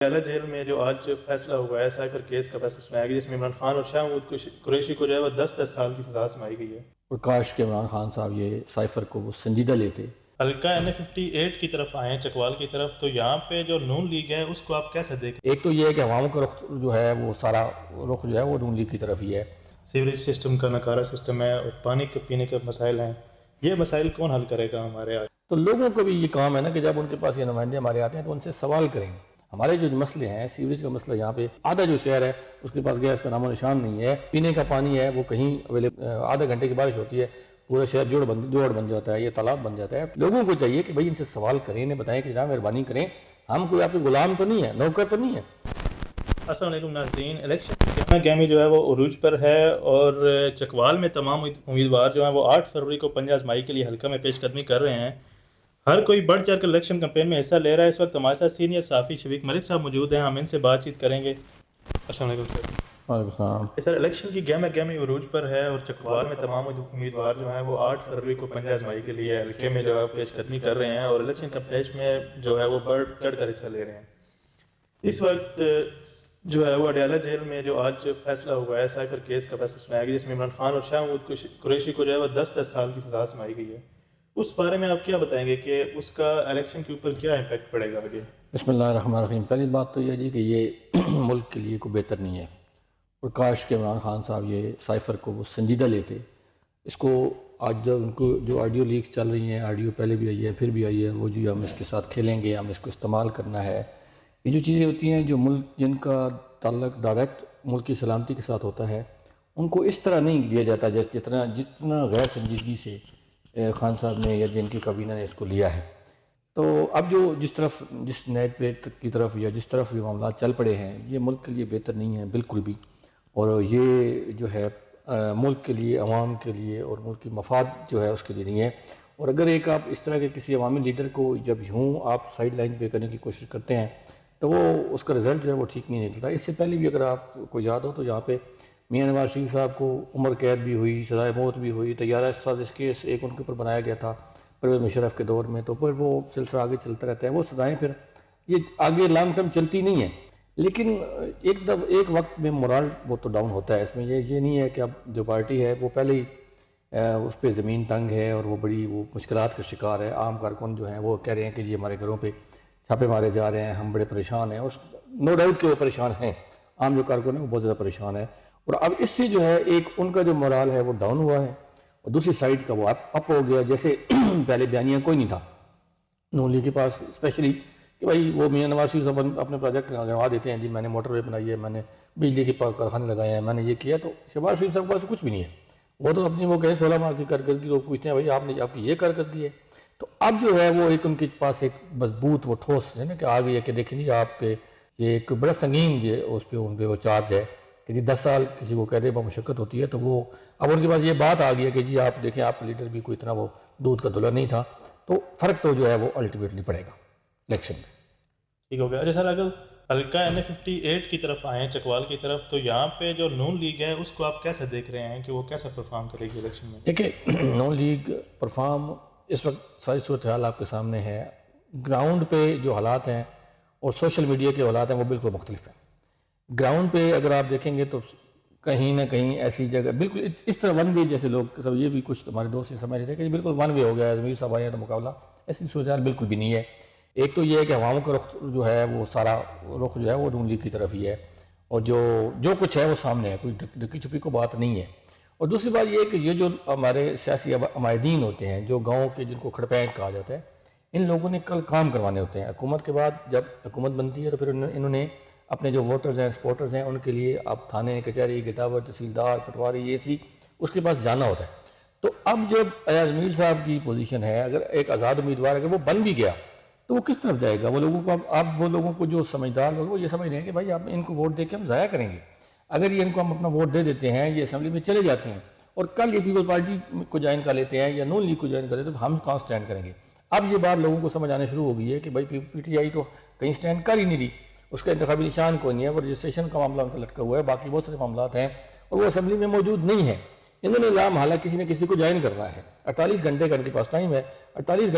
Patiala jail میں جو آج فیصلہ ہوا ہے سائفر کیس کا فیصلہ سنایا گیا، جس میں عمران خان اور شاہ محمود قریشی کو جو ہے وہ 10 سال کی سزا سنائی گئی ہے۔ اور کاش کہ عمران خان صاحب یہ سائفر کو وہ سنجیدہ لیتے۔ حلقہ NA-58 کی طرف آئے ہیں، چکوال کی طرف، تو یہاں پہ جو نون لیگ ہے اس کو آپ کیسے دیکھیں؟ ایک تو یہ ہے کہ عوام کا رخ جو ہے وہ سارا رخ جو ہے وہ نون لیگ کی طرف ہی ہے۔ سیوریج سسٹم کا نکارہ سسٹم ہے اور پانی کے پینے کے مسائل ہیں، یہ مسائل کون حل کرے گا ہمارے آج؟ تو لوگوں کو بھی یہ کام ہے نا کہ جب ان کے پاس یہ نمائندے ہمارے آتے ہیں تو ان سے سوال کریں۔ ہمارے جو مسئلے ہیں، سیوریج کا مسئلہ یہاں پہ آدھا جو شہر ہے اس کے پاس گیس کا نام و نشان نہیں ہے، پینے کا پانی ہے وہ کہیں آدھا گھنٹے کی بارش ہوتی ہے پورا شہر جوڑ بن جاتا ہے، یہ تالاب بن جاتا ہے۔ لوگوں کو چاہیے کہ بھائی ان سے سوال کریں، انہیں بتائیں کہ جناب مہربانی کریں، ہم کوئی آپ کے غلام تو نہیں ہے، نوکر تو نہیں ہے۔ السلام علیکم ناظرین، الیکشن گہمی جو ہے وہ عروج پر ہے اور چکوال میں تمام امیدوار جو ہیں وہ 8 فروری کو پنجہ آزمائی کے لیے حلقہ میں پیش قدمی کر رہے ہیں۔ ہر کوئی بڑھ چڑھ کر الیکشن کمپین میں حصہ لے رہا ہے۔ اس وقت ہمارے ساتھ سینئر صحافی شفیق ملک صاحب موجود ہیں، ہم ان سے بات چیت کریں گے۔ السلام علیکم سر۔ وعلیکم السلام۔ سر، الیکشن کی گہمی عروج پر ہے اور چکوال میں تمام امیدوار جو ہیں وہ 8 فروری کو پنجہ آزمائی کے لیے حلقے میں جو ہے پیش قدمی کر رہے ہیں اور الیکشن کمپین میں جو ہے وہ بڑھ چڑھ کر حصہ لے رہے ہیں۔ اس وقت جو ہے وہ پٹیالہ جیل میں جو آج فیصلہ ہوا ہے سائفر کیس کا فیصلہ سنایا گیا، جس میں عمران خان اور شاہ محمود قریشی کو جو ہے وہ 10 سال کی سزا سنائی گئی ہے۔ اس بارے میں آپ کیا بتائیں گے کہ اس کا الیکشن کے اوپر کیا امپیکٹ پڑے گا آگے؟ بسم اللہ الرحمن الرحیم۔ پہلی بات تو یہ جی کہ یہ ملک کے لیے کوئی بہتر نہیں ہے، اور کاش کہ عمران خان صاحب یہ سائفر کو وہ سنجیدہ لیتے۔ اس کو آج جب ان کو جو آڈیو لیکس چل رہی ہیں، آڈیو پہلے بھی آئی ہے پھر بھی آئی ہے، وہ جو ہم اس کے ساتھ کھیلیں گے، ہم اس کو استعمال کرنا ہے، یہ جو چیزیں ہوتی ہیں جو ملک جن کا تعلق ڈائریکٹ ملک کی سلامتی کے ساتھ ہوتا ہے، ان کو اس طرح نہیں لیا جاتا جتنا غیر سنجیدگی سے خان صاحب نے یا جن کی کابینہ نے اس کو لیا ہے۔ تو اب جو جس نیت پہ کی طرف یا جس طرف یہ معاملات چل پڑے ہیں، یہ ملک کے لیے بہتر نہیں ہے بالکل بھی، اور یہ جو ہے ملک کے لیے، عوام کے لیے اور ملک کی مفاد جو ہے اس کے لیے نہیں ہے۔ اور اگر ایک آپ اس طرح کے کسی عوامی لیڈر کو جب یوں آپ سائیڈ لائن پہ کرنے کی کوشش کرتے ہیں تو وہ اس کا رزلٹ جو ہے وہ ٹھیک نہیں نکلتا۔ اس سے پہلے بھی اگر آپ کو یاد ہو تو یہاں پہ میاں نواز شریف صاحب کو عمر قید بھی ہوئی، سزائے موت بھی ہوئی، طیارہ سازش کیس ایک ان کے اوپر بنایا گیا تھا پرویز مشرف کے دور میں، تو پھر وہ سلسلہ آگے چلتا رہتا ہے۔ وہ سزائیں پھر یہ آگے لانگ ٹرم چلتی نہیں ہیں، لیکن ایک وقت میں مورال وہ تو ڈاؤن ہوتا ہے۔ اس میں یہ نہیں ہے کہ اب جو پارٹی ہے وہ پہلے ہی اس پہ زمین تنگ ہے اور وہ بڑی مشکلات کا شکار ہے۔ عام کارکن جو ہیں وہ کہہ رہے ہیں کہ جی ہمارے گھروں پہ چھاپے مارے جا رہے ہیں، ہم بڑے پریشان ہیں۔ نو ڈاؤٹ کہ وہ پریشان ہیں، عام جو کارکن ہیں وہ بہت زیادہ پریشان ہیں، اور اب اس سے جو ہے ایک ان کا جو مورال ہے وہ ڈاؤن ہوا ہے اور دوسری سائڈ کا وہ اپ ہو گیا۔ جیسے پہلے بیانیہ کوئی نہیں تھا نون لیگ کے پاس، اسپیشلی کہ بھائی وہ میاں نواز شریف صاحب اپنے پروجیکٹ گنوا دیتے ہیں، جی میں نے موٹر وے بنائی ہے، میں نے بجلی کے کارخانے لگائے ہیں، میں نے یہ کیا، تو شہباز شریف صاحب کے پاس کچھ بھی نہیں ہے۔ وہ تو اپنی وہ کہیں 16 ماہ کی کارکردگی وہ پوچھتے ہیں بھائی آپ کی یہ کارکردگی ہے۔ تو اب جو ہے وہ ایک ان کے پاس ایک مضبوط وہ ٹھوس ہے نا کہ آ گئی ہے کہ دیکھیں جی آپ کے یہ ایک بڑا سنگین اس پہ ان پہ وہ چارج ہے کہ جی 10 سال کسی کو قید بمشقت ہوتی ہے، تو وہ اب ان کے پاس یہ بات آ گئی ہے کہ جی آپ دیکھیں آپ کا لیڈر بھی کوئی اتنا وہ دودھ کا دلہا نہیں تھا۔ تو فرق تو جو ہے وہ الٹیمیٹلی پڑے گا الیکشن میں۔ ٹھیک ہو گیا۔ اچھا سر، اگر حلقہ NA-58 کی طرف آئیں چکوال کی طرف، تو یہاں پہ جو نون لیگ ہے اس کو آپ کیسے دیکھ رہے ہیں کہ وہ کیسا پرفارم کرے گی الیکشن میں؟ دیکھیں نون لیگ پرفارم اس وقت ساری صورتحال آپ کے سامنے ہے، گراؤنڈ پہ جو حالات ہیں اور سوشل میڈیا کے حالات ہیں وہ بالکل مختلف ہیں۔ گراؤنڈ پہ اگر آپ دیکھیں گے تو کہیں نہ کہیں ایسی جگہ بالکل اس طرح ون وے، جیسے لوگ سب یہ بھی کچھ ہمارے دوست سمجھ رہے تھے کہ بالکل ون وے ہو گیا ہے، ضمیر صاحب آئے ہیں تو مقابلہ، ایسی صورتحال بالکل بھی نہیں ہے۔ ایک تو یہ ہے کہ عوام کا رخ جو ہے وہ سارا رخ جو ہے وہ نون لیگ کی طرف ہی ہے، اور جو کچھ ہے وہ سامنے ہے، کوئی ڈکی چھپی کو بات نہیں ہے۔ اور دوسری بات یہ ہے کہ یہ جو ہمارے سیاسی عمائدین ہوتے ہیں، جو گاؤں کے جن کو کھڑپینٹ کہا جاتا ہے، ان لوگوں نے کل کام کروانے ہوتے ہیں۔ حکومت کے بعد جب حکومت بنتی ہے تو پھر انہوں نے اپنے جو ووٹرز ہیں، سپورٹرز ہیں، ان کے لیے اب تھانے کچہری گداور تحصیلدار پٹواری یہ سی اس کے پاس جانا ہوتا ہے۔ تو اب جب ایاز میر صاحب کی پوزیشن ہے، اگر ایک آزاد امیدوار اگر وہ بن بھی گیا تو وہ کس طرف جائے گا؟ وہ لوگوں کو اب وہ لوگوں کو جو سمجھدار لوگ وہ یہ سمجھ رہے ہیں کہ بھائی آپ ان کو ووٹ دے کے ہم ضائع کریں گے۔ اگر یہ ان کو ہم اپنا ووٹ دے دیتے ہیں، یہ اسمبلی میں چلے جاتے ہیں اور کل یہ پیپل پارٹی کو جوائن کر لیتے ہیں یا نون لیگ کو جوائن کر لیتے ہیں تو ہم کہاں سٹینڈ کریں گے؟ اب یہ بات لوگوں کو سمجھ آنے شروع ہو گئی ہے کہ بھائی پی ٹی آئی تو کہیں سٹینڈ کر ہی نہیں رہی، اس کا انتخابی نشان کوئی نہیں ہے، وہ رجسٹریشن کا معاملہ ان کا لٹکا ہوا ہے، باقی بہت سارے معاملات ہیں اور وہ اسمبلی میں موجود نہیں ہیں۔ انہوں نے لام حالہ کسی نہ کسی کو جوائن کرنا ہے، 48 گھنٹے کا ان کے پاس ٹائم ہے، 48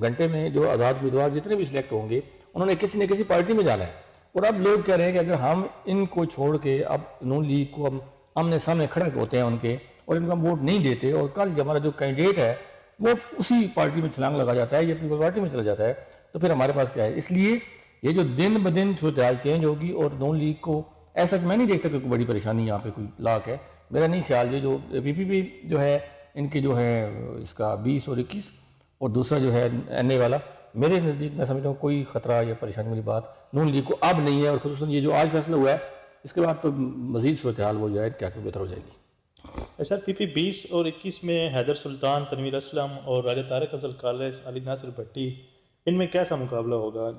گھنٹے میں جو آزاد امیدوار جتنے بھی سلیکٹ ہوں گے انہوں نے کسی نہ کسی پارٹی میں جانا ہے۔ اور اب لوگ کہہ رہے ہیں کہ اگر ہم ان کو چھوڑ کے اب نون لیگ کو ہم آمنے سامنے کھڑے ہوتے ہیں ان کے اور ان کو ہم ووٹ نہیں دیتے اور کل ہمارا جو کینڈیڈیٹ ہے وہ اسی پارٹی میں چھلانگ لگا جاتا ہے یا پیپل پارٹی میں چلا جاتا ہے تو پھر ہمارے پاس کیا ہے. اس لیے یہ جو دن بدن صورتحال چینج ہوگی اور نون لیگ کو ایسا میں نہیں دیکھتا کہ کوئی بڑی پریشانی یہاں پہ کوئی لاک ہے. میرا نہیں خیال یہ جو پی پی پی جو ہے ان کی جو ہے اس کا 20 اور 21 اور دوسرا جو ہے این اے والا, میرے نزدیک میں سمجھتا ہوں کوئی خطرہ یا پریشانی والی بات نون لیگ کو اب نہیں ہے. اور خصوصاً یہ جو آج فیصلہ ہوا ہے اس کے بعد تو مزید صورتحال وہ جائے کیا کہ بہتر ہو جائے گی. اچھا پی پی 20 اور 21 میں حیدر سلطان, تنویر اسلم اور راجہ طارق افضل کالج, علی ناصر بھٹی, ان میں کیسا مقابلہ ہوگا؟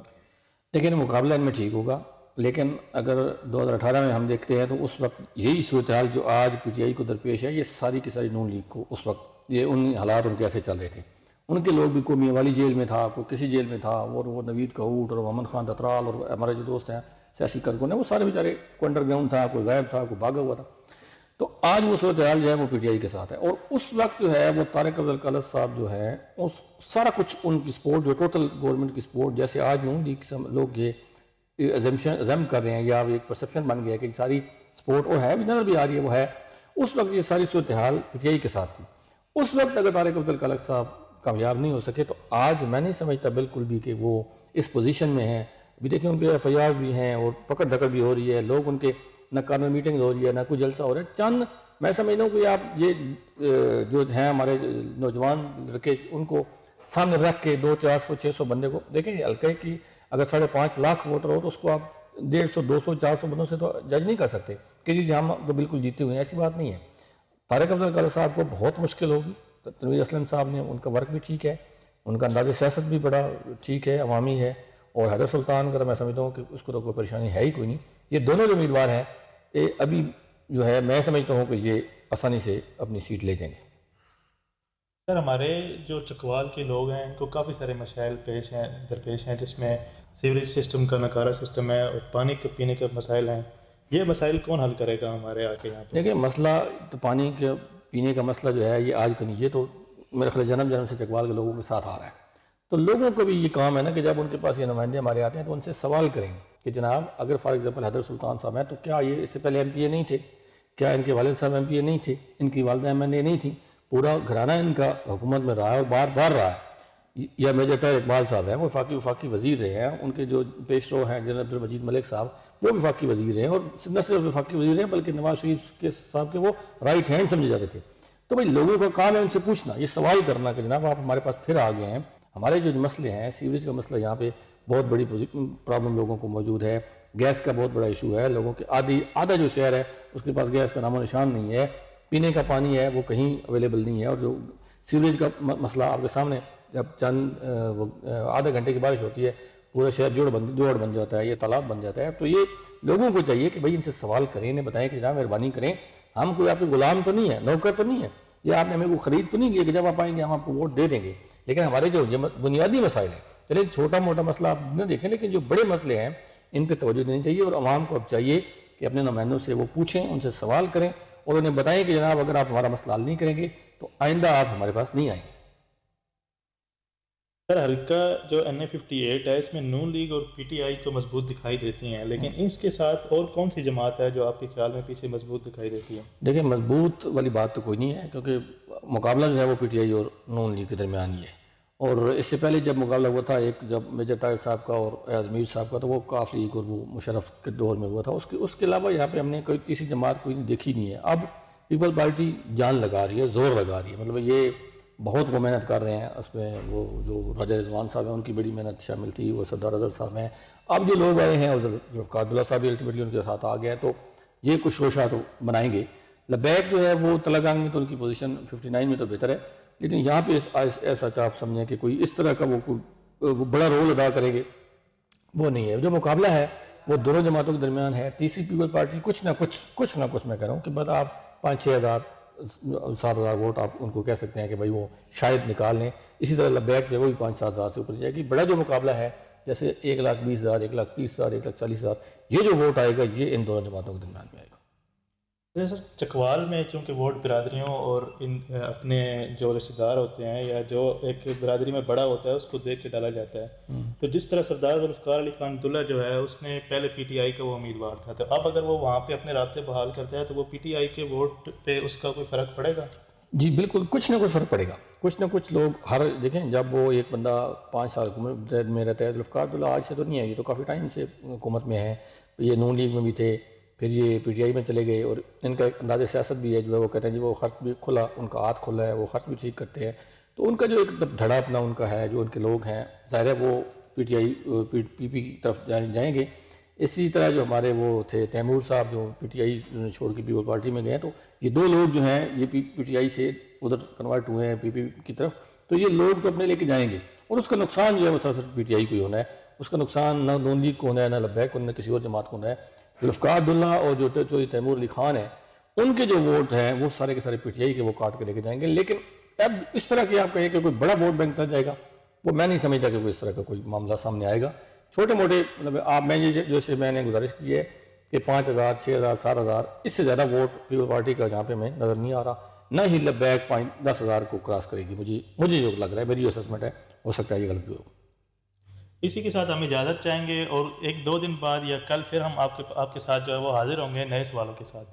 لیکن مقابلہ ان میں ٹھیک ہوگا, لیکن اگر 2018 میں ہم دیکھتے ہیں تو اس وقت یہی صورتحال جو آج پی ٹی آئی کو درپیش ہے یہ ساری کی ساری نون لیگ کو اس وقت یہ ان حالات ان کے ایسے چل رہے تھے. ان کے لوگ بھی کوئی میاں والی جیل میں تھا, کوئی کسی جیل میں تھا, اور وہ نوید کہوٹ اور محمد خان دترال اور ہمارے جو دوست ہیں سیاسی کارکن ہیں وہ سارے بیچارے کوئی انڈر گراؤنڈ تھا, کوئی غائب تھا, کوئی بھاگا ہوا تھا. تو آج وہ صورتحال جو ہے وہ پی ٹی آئی کے ساتھ ہے. اور اس وقت جو ہے وہ طارق افضل کالج صاحب جو ہے اس سارا کچھ ان کی سپورٹ جو ٹوٹل گورنمنٹ کی سپورٹ, جیسے آج نون لیگ لوگ یہ ایزم کر رہے ہیں یا ایک پرسیپشن بن گیا ہے کہ ساری سپورٹ اور ہے بھی نظر بھی آ رہی ہے وہ ہے, اس وقت یہ ساری صورتحال پی ٹی آئی کے ساتھ تھی. اس وقت اگر طارق افضل کالج صاحب کامیاب نہیں ہو سکے تو آج میں نہیں سمجھتا بالکل بھی کہ وہ اس پوزیشن میں ہیں. ابھی دیکھیں ان کے ایف آئی آر بھی ہیں اور پکڑ دھکڑ بھی ہو رہی ہے, لوگ ان کے نہ کارنر میٹنگ ہو رہی ہے نہ کوئی جلسہ ہو رہا ہے. چند میں سمجھتا ہوں کہ آپ یہ جو ہیں ہمارے نوجوان لڑکے ان کو سامنے رکھ کے 200, 400, 600 بندے کو دیکھیں حلقے کی اگر 5.5 لاکھ ووٹر ہو تو اس کو آپ 150, 200, 400 بندوں سے تو جج نہیں کر سکتے کہ جی ہم تو بالکل جیتے ہوئے ہیں. ایسی بات نہیں ہے. طارق افضل کالج صاحب کو بہت مشکل ہوگی. تنویر اسلم صاحب نے ان کا ورک بھی ٹھیک ہے, ان کا انداز سیاست بھی بڑا ٹھیک ہے, عوامی ہے. اور حیدر سلطان کا میں سمجھتا ہوں کہ اس کو تو کوئی پریشانی ہے ہی کوئی نہیں. یہ دونوں جو امیدوار ہیں ابھی جو ہے میں سمجھتا ہوں کہ یہ آسانی سے اپنی سیٹ لے جائیں گے. سر ہمارے جو چکوال کے لوگ ہیں ان کو کافی سارے مسائل درپیش ہیں, جس میں سیوریج سسٹم کا ناکارہ سسٹم ہے اور پانی کے پینے کے مسائل ہیں. یہ مسائل کون حل کرے گا ہمارے آ کے یہاں پہ؟ دیکھیں مسئلہ تو پانی کے پینے کا مسئلہ جو ہے یہ آج کا نہیں, یہ تو میرے خیال جنم سے چکوال کے لوگوں کے ساتھ آ رہا ہے. تو لوگوں کو بھی یہ کام ہے نا کہ جب ان کے پاس یہ نمائندے ہمارے آتے ہیں تو ان سے سوال کریں کہ جناب اگر فار ایگزامپل حیدر سلطان صاحب ہیں تو کیا یہ اس سے پہلے ایم پی اے نہیں تھے, کیا ان کے والد صاحب ایم پی اے نہیں تھے, ان کی والدہ ایم این اے نہیں تھیں, پورا گھرانہ ان کا حکومت میں رہا ہے اور بار بار رہا ہے. یا میجر طاہر اقبال صاحب ہیں وہ وفاقی وزیر رہے ہیں, ان کے جو پیش رو ہیں جنرل عبدالمجید ملک صاحب وہ بھی وفاقی وزیر ہیں, اور نہ صرف وفاقی وزیر ہیں بلکہ نواز شریف کے صاحب کے وہ رائٹ ہینڈ سمجھے جاتے تھے. تو بھائی لوگوں کا کام ہے ان سے پوچھنا, یہ سوال کرنا کہ جناب آپ ہمارے پاس پھر آ گئے ہیں. ہمارے جو مسئلے ہیں سیوریج کا مسئلہ یہاں پہ بہت بڑی پرابلم لوگوں کو موجود ہے, گیس کا بہت بڑا ایشو ہے, لوگوں کے آدھا جو شہر ہے اس کے پاس گیس کا نام و نشان نہیں ہے, پینے کا پانی ہے وہ کہیں اویلیبل نہیں ہے. اور جو سیوریج کا مسئلہ آپ کے سامنے جب چند آدھے گھنٹے کی بارش ہوتی ہے پورا شہر جوڑ بن جاتا ہے, یہ تالاب بن جاتا ہے. تو یہ لوگوں کو چاہیے کہ بھائی ان سے سوال کریں, انہیں بتائیں کہ جناب مہربانی کریں, ہم کوئی آپ کے غلام تو نہیں ہے, نوکر تو نہیں ہے, یا آپ نے ہمیں کو خرید تو نہیں لیا کہ جب آپ آئیں گے ہم آپ کو ووٹ دے دیں گے. لیکن ہمارے جو بنیادی مسائل ہیں, چلے چھوٹا موٹا مسئلہ آپ نہ دیکھیں, لیکن جو بڑے مسئلے ہیں ان پہ توجہ دینی چاہیے. اور عوام کو اب چاہیے کہ اپنے نمائندوں سے وہ پوچھیں, ان سے سوال کریں اور انہیں بتائیں کہ جناب اگر آپ ہمارا مسئلہ حل نہیں کریں گے تو آئندہ آپ ہمارے پاس نہیں آئیں گے. سر حلقہ جو NA58 ہے اس میں نون لیگ اور پی ٹی آئی تو مضبوط دکھائی دیتی ہیں, لیکن اس کے ساتھ اور کون سی جماعت ہے جو آپ کے خیال میں پیچھے مضبوط دکھائی دیتی ہے؟ دیکھیں مضبوط والی بات تو کوئی نہیں ہے, کیونکہ مقابلہ جو ہے وہ پی ٹی آئی اور نون لیگ کے درمیان ہی ہے. اور اس سے پہلے جب مقابلہ ہوا تھا ایک جب میجر طاہر صاحب کا اور ایاز میر صاحب کا تو وہ کاف لیگ اور وہ مشرف کے دور میں ہوا تھا. اس کے علاوہ یہاں پہ ہم نے کوئی تیسری جماعت کوئی دیکھی نہیں ہے. اب پیپل پارٹی جان لگا رہی ہے, زور لگا رہی ہے, مطلب یہ بہت وہ محنت کر رہے ہیں. اس میں وہ جو راجہ رضوان صاحب ہیں ان کی بڑی محنت شامل تھی, وہ سردار اظہر صاحب ہیں, اب جو لوگ آئے ہیں ذوالفقار عبداللہ صاحب بھی الٹیمیٹلی ان کے ساتھ آ گئے ہیں, تو یہ کچھ شوشہ تو بنائیں گے. لبیک جو ہے وہ تلنگانہ میں تو ان کی پوزیشن 59 میں تو بہتر ہے, لیکن یہاں پہ ایسا آپ سمجھیں کہ کوئی اس طرح کا وہ بڑا رول ادا کریں گے وہ نہیں ہے. جو مقابلہ ہے وہ دونوں جماعتوں کے درمیان ہے. تیسری پیپل پارٹی کچھ نہ کچھ میں کہہ رہا ہوں کہ بعد آپ 5-6 ہزار 7 ہزار ووٹ آپ ان کو کہہ سکتے ہیں کہ بھائی وہ شاید نکال لیں. اسی طرح لبیک جو ہے وہ بھی 5-7 ہزار سے اوپر جائے گی. بڑا جو مقابلہ ہے جیسے 1,20,000 1,30,000 1,40,000 یہ جو ووٹ آئے گا یہ ان دونوں جماعتوں کے درمیان میں آئے گا. جیسے سر چکوال میں چونکہ ووٹ برادریوں اور ان اپنے جو رشتہ دار ہوتے ہیں یا جو ایک برادری میں بڑا ہوتا ہے اس کو دیکھ کے ڈالا جاتا ہے. تو جس طرح سردار ذوالفقار علی خان عبداللہ جو ہے اس نے پہلے پی ٹی آئی کا وہ امیدوار تھا، تو اب اگر وہ وہاں پہ اپنے رابطے بحال کرتا ہے تو وہ پی ٹی آئی کے ووٹ پہ اس کا کوئی فرق پڑے گا؟ جی بالکل، کچھ نہ کچھ فرق پڑے گا. کچھ نہ کچھ لوگ ہر دیکھیں، جب وہ ایک بندہ 5 سال حکومت میں رہتا ہے. ذوالفقار عبداللہ آج سے تو نہیں ہے، یہ تو کافی ٹائم سے حکومت میں ہے. یہ نون لیگ میں بھی تھے، پھر یہ پی ٹی آئی میں چلے گئے، اور ان کا ایک انداز سیاست بھی ہے جو ہے وہ کہتے ہیں جی وہ خرچ بھی کھلا، ان کا ہاتھ کھلا ہے، وہ خرچ بھی ٹھیک کرتے ہیں. تو ان کا جو ایک دھڑا اپنا ان کا ہے، جو ان کے لوگ ہیں، ظاہر ہے وہ پی ٹی آئی پی پی کی طرف جائیں گے. اسی طرح جو ہمارے وہ تھے تیمور صاحب جو پی ٹی آئی چھوڑ کے پیپل پارٹی میں گئے، تو یہ دو لوگ جو ہیں یہ پی ٹی آئی سے ادھر کنورٹ ہوئے ہیں پی پی کی طرف. تو یہ لوگ تو اپنے لے کے جائیں گے، اور اس کا نقصان جو ہے وہ صرف پی ٹی آئی کو ہی ہونا ہے. اس کا نقصان نہ نون لیگ کو ہونا ہے، نہ لبیک کو، نہ کسی اور جماعت کو ہونا ہے. ذوالفقار عبداللہ اور جو تیمور علی خان ہیں، ان کے جو ووٹ ہیں وہ سارے کے سارے پی ٹی آئی کے وہ کاٹ کے لے کے جائیں گے. لیکن اب اس طرح کی آپ کہیں کہ کوئی بڑا ووٹ بینک نکل جائے گا، وہ میں نہیں سمجھتا کہ کوئی اس طرح کا کوئی معاملہ سامنے آئے گا. چھوٹے موٹے مطلب آپ میں جیسے میں نے گزارش کی ہے کہ 5,000 6,000 7,000، اس سے زیادہ ووٹ پیپل پارٹی کا جہاں پہ میں نظر نہیں آ رہا. نہ ہی لبیک 10,000 کو کراس کرے گی. مجھے جو لگ رہا ہے، میری جو اسسمنٹ ہے، ہو سکتا ہے یہ غلط بھی ہو. اسی کے ساتھ ہم اجازت چاہیں گے، اور 1-2 دن بعد یا کل پھر ہم آپ کے ساتھ جو ہے وہ حاضر ہوں گے نئے سوالوں کے ساتھ.